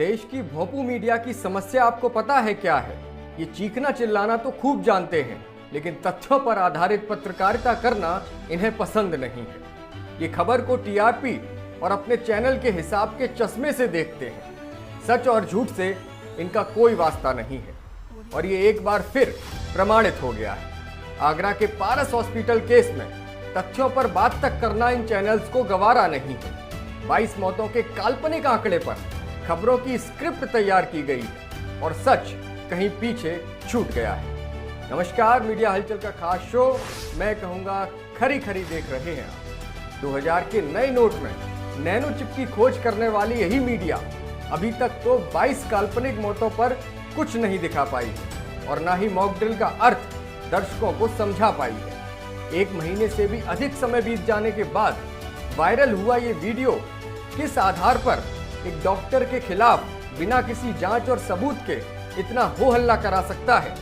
देश की भोंपू मीडिया की समस्या आपको पता है क्या है? ये चीखना चिल्लाना तो खूब जानते हैं, लेकिन तथ्यों पर आधारित पत्रकारिता करना इन्हें पसंद नहीं है। ये खबर को टीआरपी और अपने चैनल के हिसाब के चश्मे से देखते हैं। सच और झूठ से इनका कोई वास्ता नहीं है और ये एक बार फिर प्रमाणित हो गया है। आगरा के पारस हॉस्पिटल केस में तथ्यों पर बात तक करना इन चैनल्स को गवारा नहीं है। 22 मौतों के काल्पनिक आंकड़े पर खबरों की स्क्रिप्ट तैयार की गई है और सच कहीं पीछे छूट गया है। नमस्कार, मीडिया हलचल का खास शो मैं कहूंगा खरी खरी देख रहे हैं आप। 2000 के नए नोट में नैनो चिप की खोज करने वाली यही मीडिया अभी तक तो 22 काल्पनिक मौतों पर कुछ नहीं दिखा पाई है और ना ही मॉक ड्रिल का अर्थ दर्शकों को समझा पाई है। 1 महीने से भी अधिक समय बीत जाने के बाद वायरल हुआ ये वीडियो किस आधार पर एक डॉक्टर के खिलाफ बिना किसी जांच और सबूत के इतना हो हल्ला करा सकता है?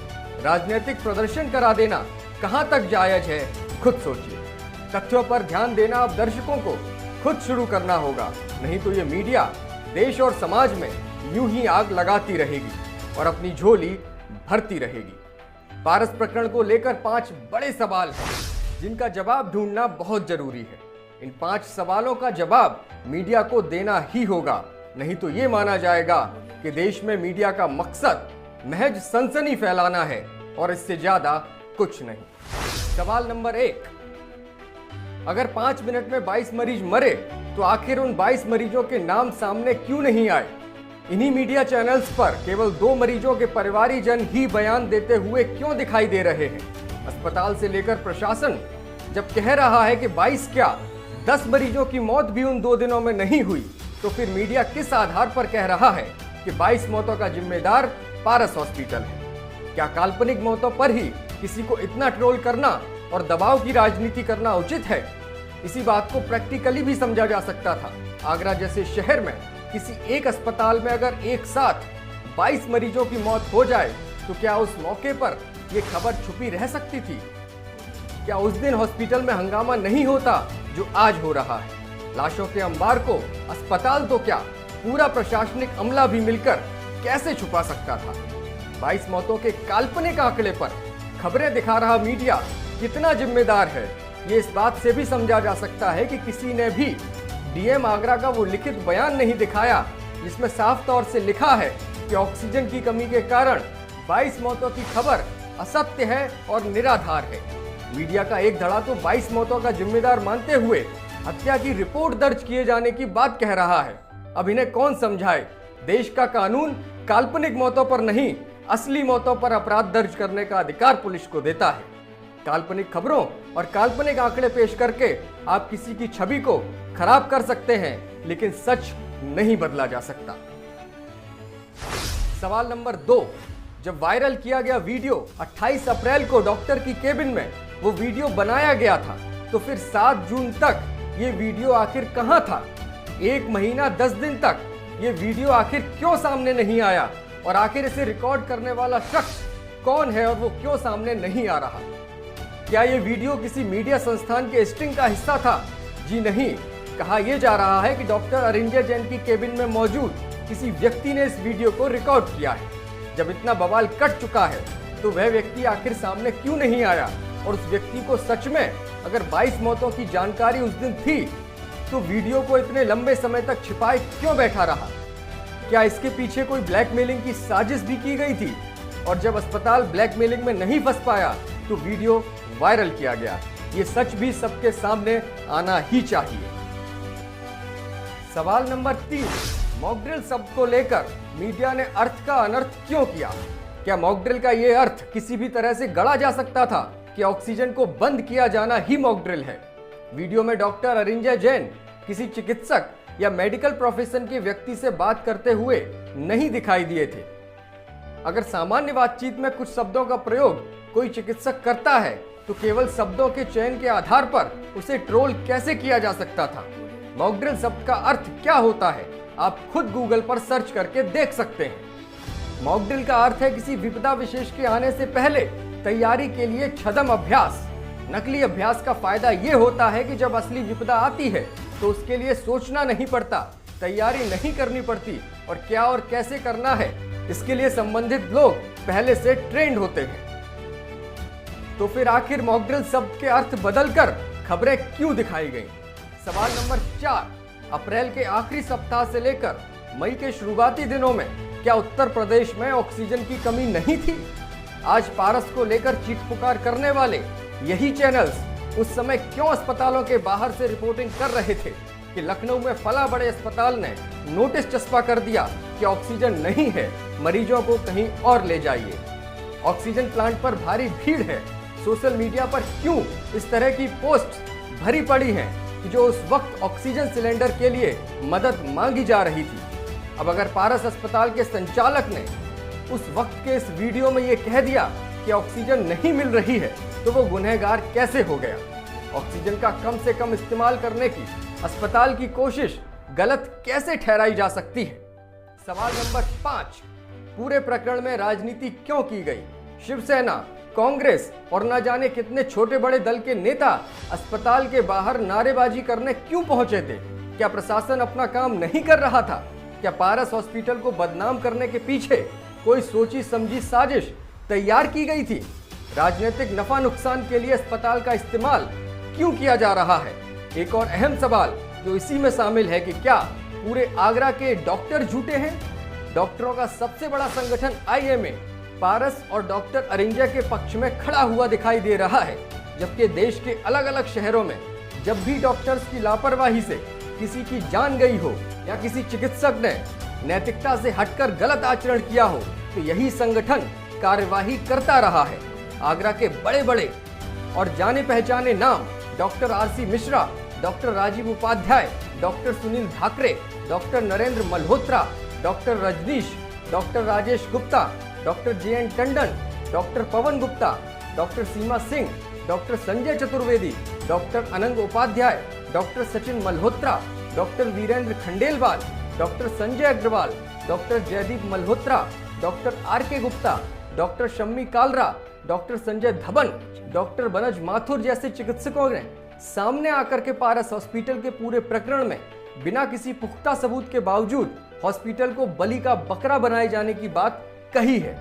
राजनीतिक प्रदर्शन करा देना कहां तक जायज है, खुद सोचिए। तथ्यों पर ध्यान देना अब दर्शकों को खुद शुरू करना होगा, नहीं तो ये मीडिया देश और समाज में यूं ही आग लगाती रहेगी और अपनी झोली भरती रहेगी। पारस प्रकरण को लेकर 5 बड़े सवाल हैं जिनका जवाब ढूंढना बहुत जरूरी है। इन 5 सवालों का जवाब मीडिया को देना ही होगा, नहीं तो ये माना जाएगा कि देश में मीडिया का मकसद महज सनसनी फैलाना है और इससे ज्यादा कुछ नहीं। सवाल नंबर 1, अगर 5 मिनट में 22 मरीज मरे तो आखिर उन 22 मरीजों के नाम सामने क्यों नहीं आए? इन्हीं मीडिया चैनल्स पर केवल 2 मरीजों के परिवारीजन ही बयान देते हुए क्यों दिखाई दे रहे हैं? अस्पताल से लेकर प्रशासन जब कह रहा है कि 22 क्या 10 मरीजों की मौत भी उन 2 दिनों में नहीं हुई, तो फिर मीडिया किस आधार पर कह रहा है कि 22 मौतों का जिम्मेदार पारस हॉस्पिटल है? क्या काल्पनिक मौतों पर ही किसी को इतना ट्रोल करना और दबाव की राजनीति करना उचित है? इसी बात को प्रैक्टिकली भी समझा जा सकता था। आगरा जैसे शहर में किसी एक अस्पताल में अगर एक साथ 22 मरीजों की मौत हो जाए तो क्या उस मौके पर यह खबर छुपी रह सकती थी? क्या उस दिन हॉस्पिटल में हंगामा नहीं होता जो आज हो रहा है? लाशों के अंबार को अस्पताल तो क्या पूरा प्रशासनिक अमला भी मिलकर कैसे छुपा सकता था? 22 मौतों के काल्पनिक आंकड़े पर खबरें दिखा रहा मीडिया कितना जिम्मेदार है, ये इस बात से भी समझा जा सकता है कि किसी ने भी डीएम आगरा का वो लिखित बयान नहीं दिखाया जिसमें साफ तौर से लिखा है कि ऑक्सीजन की कमी के कारण 22 मौतों की खबर असत्य है और निराधार है। मीडिया का एक धड़ा तो 22 मौतों का जिम्मेदार मानते हुए हत्या की रिपोर्ट दर्ज किए जाने की बात कह रहा है। अब इन्हें कौन समझाए? देश का कानून काल्पनिक मौतों पर नहीं, असली मौतों पर अपराध दर्ज करने का अधिकार पुलिस को देता है। काल्पनिक खबरों और काल्पनिक आंकड़े पेश करके आप किसी की छवि को खराब कर सकते हैं, लेकिन सच नहीं बदला जा सकता। सवाल नंबर 2, जब वायरल किया गया वीडियो 28 अप्रैल को डॉक्टर की केबिन में वो वीडियो बनाया गया था, तो फिर 7 जून तक ये वीडियो आखिर कहां था? 1 महीना 10 दिन तक ये वीडियो आखिर क्यों सामने नहीं आया? और आखिर इसे रिकॉर्ड करने वाला शख्स कौन है और वो क्यों सामने नहीं आ रहा? क्या ये वीडियो किसी मीडिया संस्थान के स्टिंग का हिस्सा था? जी नहीं। कहा यह जा रहा है कि डॉक्टर अरिंजय जैन की केबिन में मौजूद किसी व्यक्ति ने इस वीडियो को रिकॉर्ड किया है। जब इतना बवाल कट चुका है तो वह व्यक्ति आखिर सामने क्यों नहीं आया? और उस व्यक्ति को सच में अगर 22 मौतों की जानकारी उस दिन थी तो वीडियो को इतने लंबे समय तक छिपाए क्यों बैठा रहा? क्या इसके पीछे कोई ब्लैकमेलिंग की साजिश भी की गई थी? और जब अस्पताल ब्लैकमेलिंग में नहीं फंस पाया तो वीडियो वायरल किया गया। ये सच भी सबके सामने आना ही चाहिए। सवाल नंबर 3, मॉक ड्रिल शब्द को लेकर मीडिया ने अर्थ का अनर्थ क्यों किया? क्या मॉक ड्रिल का यह अर्थ किसी भी तरह से गढ़ा जा सकता था कि ऑक्सीजन को बंद किया जाना ही मॉक ड्रिल है? वीडियो में डॉक्टर अरिंजय जैन किसी चिकित्सक या मेडिकल प्रोफेशन के व्यक्ति से बात करते हुए नहीं दिखाई दिए थे। अगर सामान्य बातचीत में कुछ शब्दों का प्रयोग कोई चिकित्सक करता है तो केवल शब्दों के चयन के आधार पर उसे ट्रोल कैसे किया जा सकता था? मॉक ड्रिल शब्द का अर्थ क्या होता है? आप खुद गूगल पर सर्च करके देख सकते हैं। मॉक ड्रिल का अर्थ है किसी विपदा विशेष के आने से पहले तैयारी के लिए छद्म अभ्यास। नकली अभ्यास का फायदा ये होता है कि जब असली विपदा आती है तो उसके लिए सोचना नहीं पड़ता, तैयारी नहीं करनी पड़ती और क्या और कैसे करना है, इसके लिए संबंधित लोग पहले से ट्रेंड होते हैं। तो फिर आखिर मॉक ड्रिल शब्द के अर्थ बदलकर खबरें क्यों दिखाई गईं? सवाल नंबर 4, अप्रैल के आखिरी सप्ताह से लेकर मई के शुरुआती दिनों में क्या उत्तर प्रदेश में ऑक्सीजन की कमी नहीं थी? आज पारस को लेकर चीख पुकार करने वाले यही चैनल्स उस समय क्यों अस्पतालों के बाहर से रिपोर्टिंग कर रहे थे कि लखनऊ में फला बड़े अस्पताल ने नोटिस चस्पा कर दिया कि ऑक्सीजन नहीं है, मरीजों को कहीं और ले जाइए। ऑक्सीजन प्लांट पर भारी भीड़ है। सोशल मीडिया पर क्यों इस तरह की पोस्ट भरी पड़ी हैं कि जो उस वक्त ऑक्सीजन सिलेंडर के लिए मदद मांगी जा रही थी। अब अगर पारस अस्पताल के संचालक ने उस वक्त के इस वीडियो में ये कह दिया कि ऑक्सीजन नहीं मिल रही है, तो वो गुनहगार कैसे हो गया? ऑक्सीजन का कम से कम इस्तेमाल करने की अस्पताल की कोशिश गलत कैसे ठहराई जा सकती है? सवाल नंबर 5, पूरे प्रकरण में राजनीति क्यों की गई? शिवसेना, कांग्रेस और न जाने कितने छोटे बड़े दल के नेता अस्पताल के बाहर नारेबाजी करने क्यों पहुंचे थे? क्या प्रशासन अपना काम नहीं कर रहा था? क्या पारस हॉस्पिटल को बदनाम करने के पीछे कोई सोची समझी साजिश तैयार की गई थी? राजनीतिक नफा नुकसान के लिए अस्पताल का इस्तेमाल क्यों किया जा रहा है? एक और अहम सवाल जो इसी में शामिल है कि क्या पूरे आगरा के डॉक्टर झूठे हैं? डॉक्टरों का सबसे बड़ा संगठन आईएमए पारस और डॉक्टर अरिंजा के पक्ष में खड़ा हुआ दिखाई दे रहा है, जबकि देश के अलग अलग शहरों में जब भी डॉक्टर्स की लापरवाही से किसी की जान गई हो या किसी चिकित्सक ने नैतिकता से हटकर गलत आचरण किया हो, तो यही संगठन कार्यवाही करता रहा है। आगरा के बड़े बड़े और जाने पहचाने नाम doctor RC Mishra, doctor Rajeev Upadhyay, doctor Sunil Dhakre, doctor Narendra Malhotra, doctor Rajneesh, doctor Rajesh Gupta, doctor JN Tandon, doctor Pawan Gupta, doctor Seema Singh, doctor Sanjay Chaturvedi, doctor Anang Upadhyay, doctor Sachin Malhotra, doctor Virendra Khandelwal, doctor Sanjay Agarwal, doctor Jaideep Malhotra, doctor RK Gupta, doctor Shammi Kalra, doctor Sanjay Dhaban, doctor Banaj Mathur जैसे चिकित्सकों ने सामने आकर के पारस हॉस्पिटल के पूरे प्रकरण में बिना किसी पुख्ता सबूत के बावजूद हॉस्पिटल को बलि का बकरा बनाए जाने की बात कही है।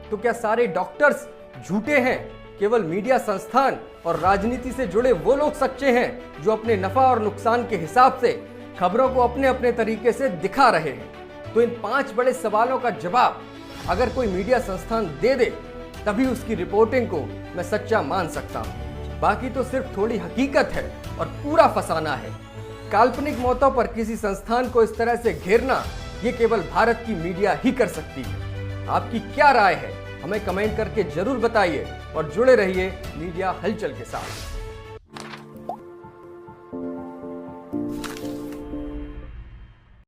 तो क्या सारे डॉक्टर्स झूठे हैं? केवल मीडिया संस्थान और राजनीति से जुड़े वो लोग सच्चे हैं जो अपने नफा और नुकसान के हिसाब से खबरों को अपने अपने तरीके से दिखा रहे हैं? तो इन 5 बड़े सवालों का जवाब अगर कोई मीडिया संस्थान दे दे तभी उसकी रिपोर्टिंग को मैं सच्चा मान सकता हूं। बाकी तो सिर्फ थोड़ी हकीकत है और पूरा फसाना है। काल्पनिक मौतों पर किसी संस्थान को इस तरह से घेरना ये केवल भारत की मीडिया ही कर सकती है। आपकी क्या राय है? हमें कमेंट करके जरूर बताइए और जुड़े रहिए मीडिया हलचल के साथ।